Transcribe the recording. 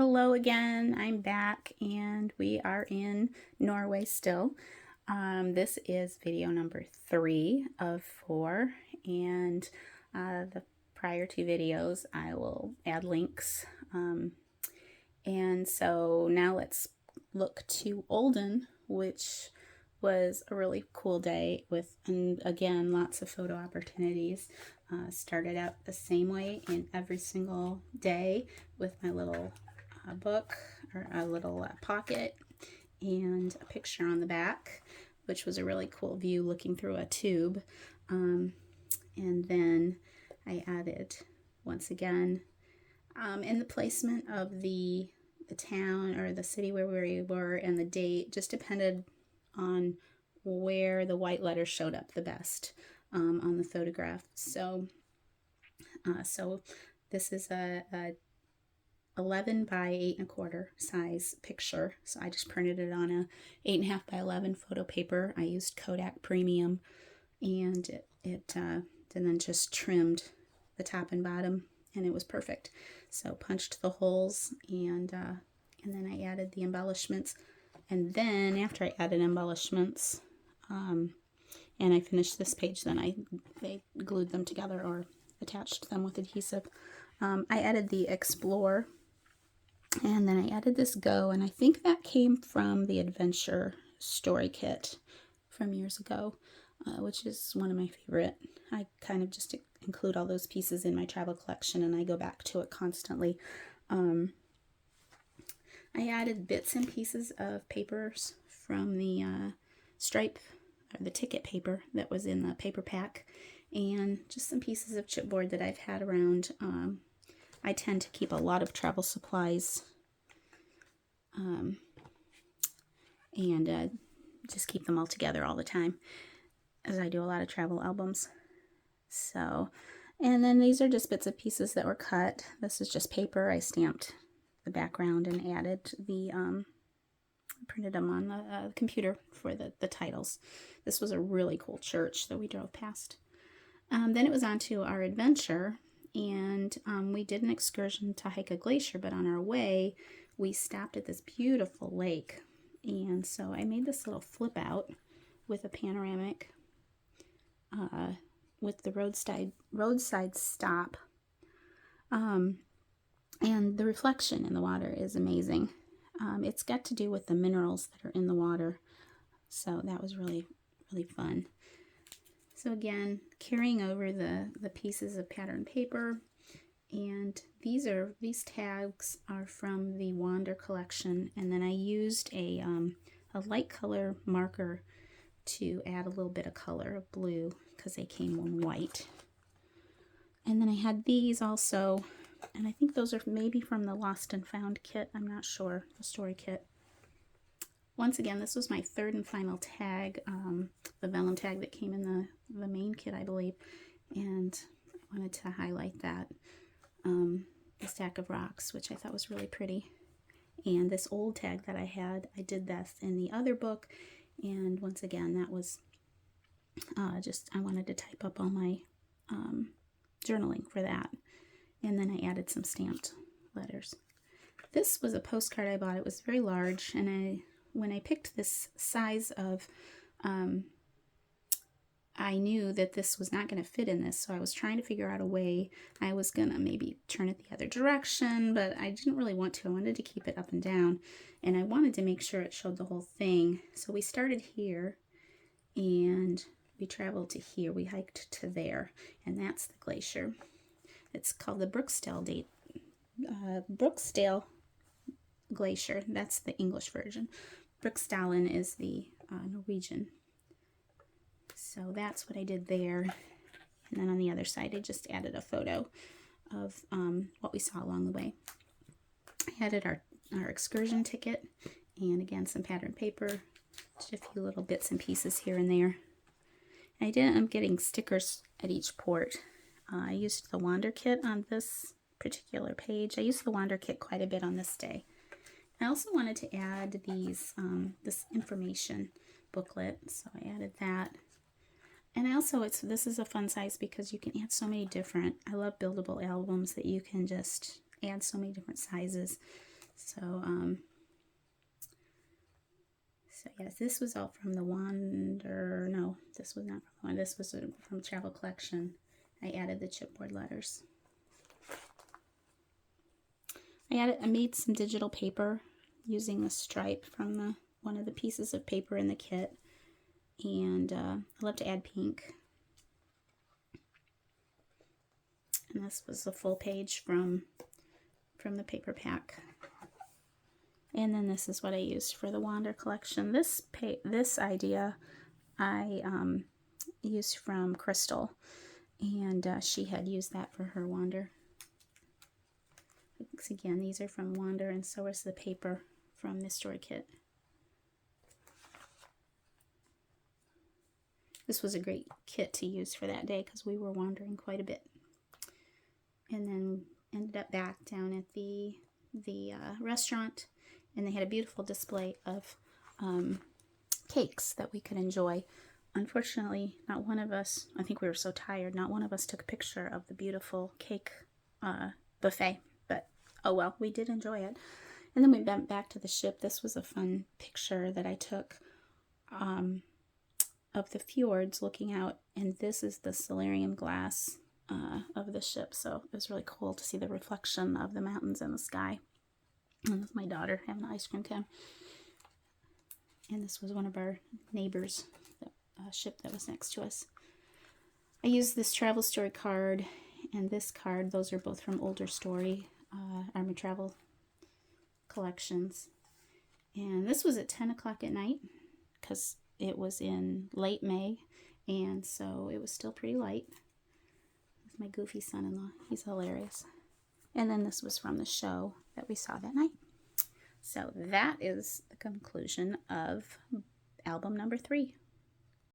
Hello again, I'm back and we are in Norway still. This is video number 3 of 4, and the prior 2 videos I will add links. And so now let's look to Olden, which was a really cool day with, and again, lots of photo opportunities. Started out the same way in every single day with my little book or a little pocket and a picture on the back, which was a really cool view looking through a tube. And then I added, once again, in the placement of the town or the city where we were and the date just depended on where the white letters showed up the best on the photograph. So this is a 11 by 8 1/4 size picture. So I just printed it on a 8 1/2 by 11 photo paper. I used Kodak Premium, and and then just trimmed the top and bottom, and it was perfect. So punched the holes, and then I added the embellishments. And then after I added embellishments, and I finished this page, then I glued them together or attached them with adhesive. I added the Explore, and then I added this Go, and I think that came from the Adventure Story Kit from years ago, which is one of my favorite. I kind of just include all those pieces in my travel collection, and I go back to it constantly. I added bits and pieces of papers from the stripe, or the ticket paper that was in the paper pack, and just some pieces of chipboard that I've had around. I tend to keep a lot of travel supplies and just keep them all together all the time, as I do a lot of travel albums. So, and then these are just bits and pieces that were cut. This is just paper. I stamped the background and added the printed them on the computer for the titles. This was a really cool church that we drove past. Then it was on to our adventure, and we did an excursion to hike a glacier, but on our way we stopped at this beautiful lake, and so I made this little flip out with a panoramic with the roadside stop, and the reflection in the water is amazing. It's got to do with the minerals that are in the water, so that was really fun. So again, carrying over the pieces of pattern paper, and these tags are from the Wander collection, and then I used a light color marker to add a little bit of color of blue because they came in white. And then I had these also, and I think those are maybe from the Lost and Found kit, I'm not sure, the story kit. Once again, this was my third and final tag, the vellum tag that came in the main kit, I believe, and I wanted to highlight that. The stack of rocks, which I thought was really pretty. And this old tag that I had, I did that in the other book, and once again, that was just, I wanted to type up all my journaling for that. And then I added some stamped letters. This was a postcard I bought. It was very large, and when I picked this size of, I knew that this was not going to fit in this, so I was trying to figure out a way. I was going to maybe turn it the other direction, but I didn't really want to. I wanted to keep it up and down, and I wanted to make sure it showed the whole thing. So we started here, and we traveled to here. We hiked to there, and that's the glacier. It's called the Brookstale Glacier. That's the English version. Brookstalen is the Norwegian. So that's what I did there. And then on the other side, I just added a photo of what we saw along the way. I added our excursion ticket, and again, some pattern paper, just a few little bits and pieces here and there. And I did end up getting stickers at each port. I used the Wander kit on this particular page. I used the Wander kit quite a bit on this day. I also wanted to add these this information booklet, so I added that. And also, this is a fun size because you can add so many different, I love buildable albums that you can just add so many different sizes. So yes, this was all from the Wander. No, this was not from the Wander. This was from Travel Collection. I added the chipboard letters. I made some digital paper using the stripe from one of the pieces of paper in the kit, and I love to add pink. And this was a full page from the paper pack. And then this is what I used for the Wander collection. This idea I used from Crystal, and she had used that for her Wander. Again, these are from Wander, and so is the paper from this story kit. This was a great kit to use for that day because we were wandering quite a bit. And then ended up back down at the restaurant, and they had a beautiful display of cakes that we could enjoy. Unfortunately, not one of us, I think we were so tired, not one of us took a picture of the beautiful cake buffet, but oh well, we did enjoy it. And then we went back to the ship. This was a fun picture that I took of the fjords looking out, and this is the solarium glass of the ship, so it was really cool to see the reflection of the mountains and the sky. And this is my daughter having an ice cream cone. And this was one of our neighbors, the ship that was next to us. I used this travel story card and this card. Those are both from older story Army Travel collections. And this was at 10 o'clock at night because it was in late May, and so it was still pretty light. With my goofy son-in-law. He's hilarious. And then this was from the show that we saw that night. So that is the conclusion of album number 3.